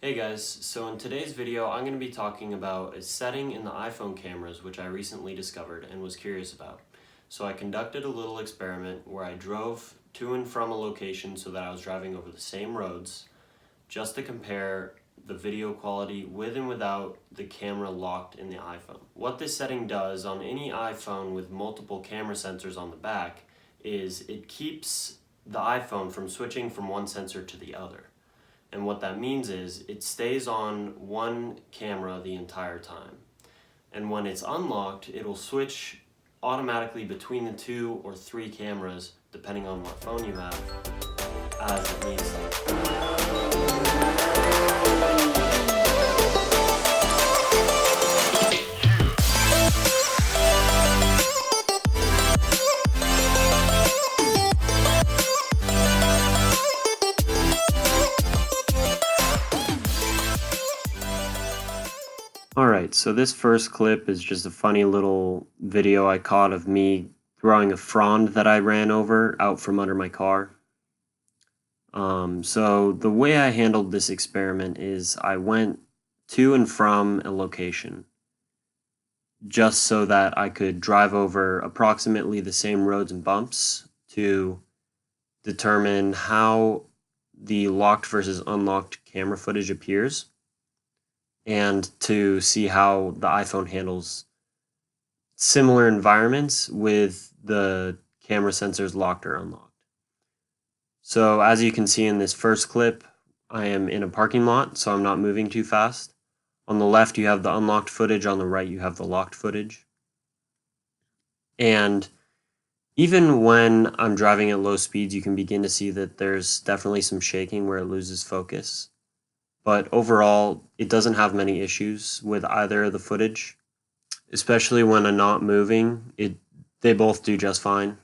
Hey guys, so in today's video I'm going to be talking about a setting in the iPhone cameras which I recently discovered and was curious about. So I conducted a little experiment where I drove to and from a location so that I was driving over the same roads just to compare the video quality with and without the camera locked in the iPhone. What this setting does on any iPhone with multiple camera sensors on the back is it keeps the iPhone from switching from one sensor to the other. And what that means is it stays on one camera the entire time. And when it's unlocked, it'll switch automatically between the 2 or 3 cameras, depending on what phone you have, as it needs to. Alright, so this first clip is just a funny little video I caught of me throwing a frond that I ran over out from under my car. So the way I handled this experiment is I went to and from a location just so that I could drive over approximately the same roads and bumps to determine how the locked versus unlocked camera footage appears, and to see how the iPhone handles similar environments with the camera sensors locked or unlocked. So as you can see in this first clip, I am in a parking lot, so I'm not moving too fast. On the left you have the unlocked footage, on the right you have the locked footage. And even when I'm driving at low speeds, you can begin to see that there's definitely some shaking where it loses focus. But overall, it doesn't have many issues with either of the footage, especially when I'm not moving. They both do just fine.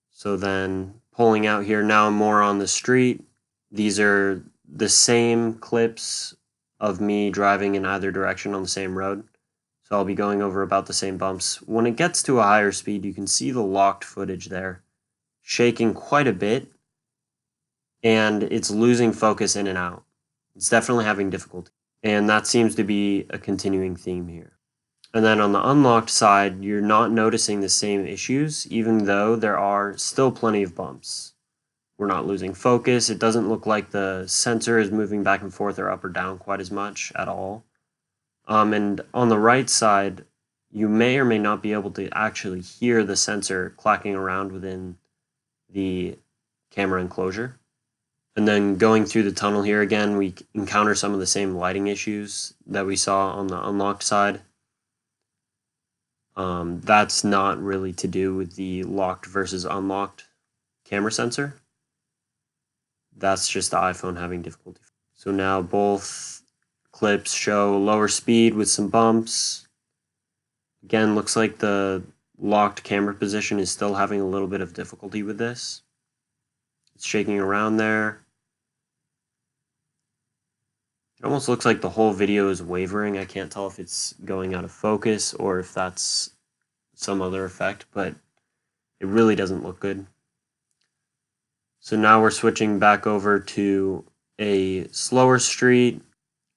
So then pulling out here, now I'm more on the street. These are the same clips of me driving in either direction on the same road. So I'll be going over about the same bumps. When it gets to a higher speed, you can see the locked footage there shaking quite a bit, and it's losing focus in and out. It's definitely having difficulty, and that seems to be a continuing theme here. And then on the unlocked side, you're not noticing the same issues, even though there are still plenty of bumps. We're not losing focus. It doesn't look like the sensor is moving back and forth or up or down quite as much at all. And on the right side, you may or may not be able to actually hear the sensor clacking around within the camera enclosure. And then going through the tunnel here again, we encounter some of the same lighting issues that we saw on the unlocked side. That's not really to do with the locked versus unlocked camera sensor. That's just the iPhone having difficulty. So now both clips show lower speed with some bumps. Again, looks like the locked camera position is still having a little bit of difficulty with this. It's shaking around there. It almost looks like the whole video is wavering. I can't tell if it's going out of focus or if that's some other effect, but it really doesn't look good. So now we're switching back over to a slower street.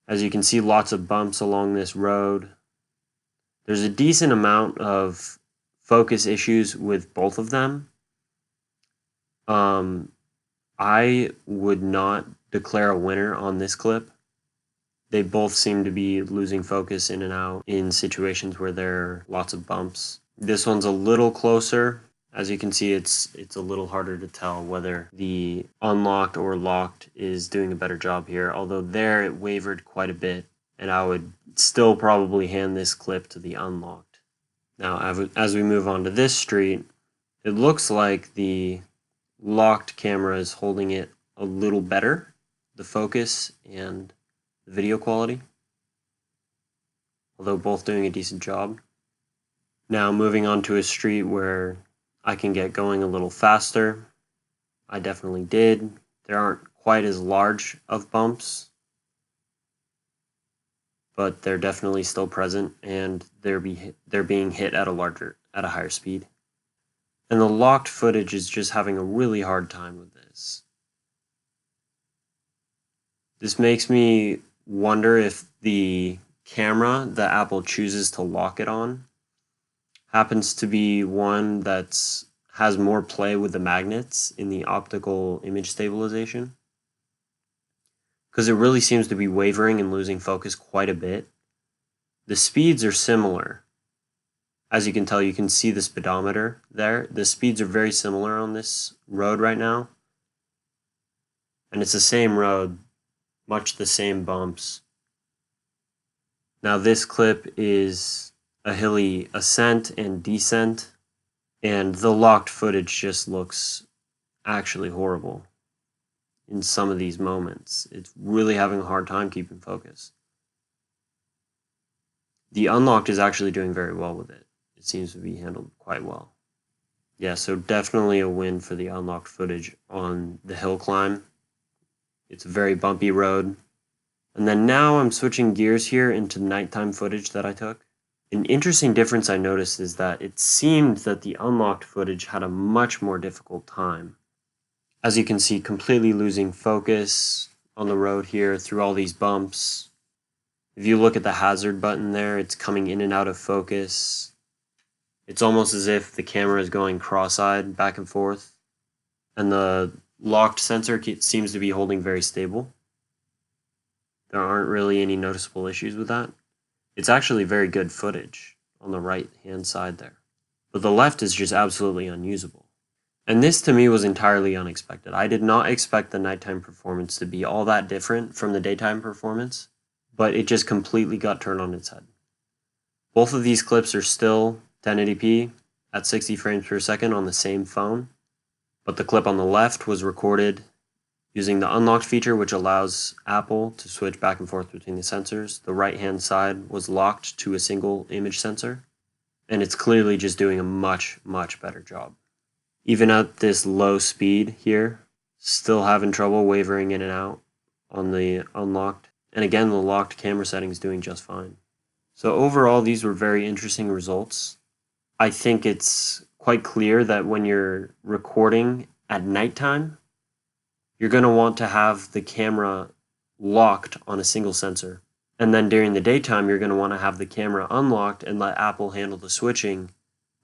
As you can see, lots of bumps along this road. There's a decent amount of focus issues with both of them. I would not declare a winner on this clip. They both seem to be losing focus in and out in situations where there are lots of bumps. This one's a little closer. As you can see, it's a little harder to tell whether the unlocked or locked is doing a better job here, although there it wavered quite a bit, and I would still probably hand this clip to the unlocked. Now, as we move on to this street, it looks like the locked camera is holding it a little better, the focus and the video quality, although both doing a decent job. Now moving on to a street where I can get going a little faster. I definitely did. There aren't quite as large of bumps, but they're definitely still present, and they're being hit at a higher speed. And the locked footage is just having a really hard time with this. This makes me wonder if the camera that Apple chooses to lock it on happens to be one that's has more play with the magnets in the optical image stabilization, because it really seems to be wavering and losing focus quite a bit. The speeds are similar. As you can tell, you can see the speedometer there. The speeds are very similar on this road right now. And it's the same road, much the same bumps. Now this clip is a hilly ascent and descent, and the locked footage just looks actually horrible in some of these moments. It's really having a hard time keeping focus. The unlocked is actually doing very well with it. It seems to be handled quite well. Yeah, so definitely a win for the unlocked footage on the hill climb. It's a very bumpy road. And then now I'm switching gears here into nighttime footage that I took. An interesting difference I noticed is that it seemed that the unlocked footage had a much more difficult time. As you can see, completely losing focus on the road here through all these bumps. If you look at the hazard button there, it's coming in and out of focus. It's almost as if the camera is going cross-eyed back and forth. And the locked sensor seems to be holding very stable. There aren't really any noticeable issues with that. It's actually very good footage on the right-hand side there. But the left is just absolutely unusable. And this to me was entirely unexpected. I did not expect the nighttime performance to be all that different from the daytime performance, but it just completely got turned on its head. Both of these clips are still 1080p at 60 frames per second on the same phone, but the clip on the left was recorded using the unlocked feature, which allows Apple to switch back and forth between the sensors. The right-hand side was locked to a single image sensor, and it's clearly just doing a much, much better job. Even at this low speed here, still having trouble wavering in and out on the unlocked. And again, the locked camera setting is doing just fine. So overall, these were very interesting results. I think it's quite clear that when you're recording at nighttime, you're going to want to have the camera locked on a single sensor. And then during the daytime, you're going to want to have the camera unlocked and let Apple handle the switching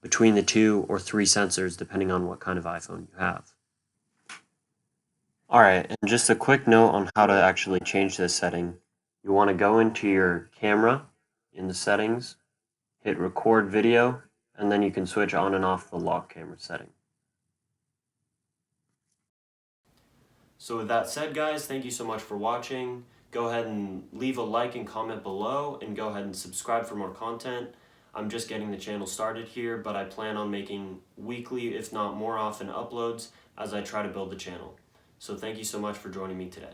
between the 2 or 3 sensors, depending on what kind of iPhone you have. Alright, and just a quick note on how to actually change this setting. You want to go into your camera in the settings, hit record video, and then you can switch on and off the lock camera setting. So with that said, guys, thank you so much for watching. Go ahead and leave a like and comment below, and go ahead and subscribe for more content. I'm just getting the channel started here, but I plan on making weekly, if not more often, uploads as I try to build the channel. So thank you so much for joining me today.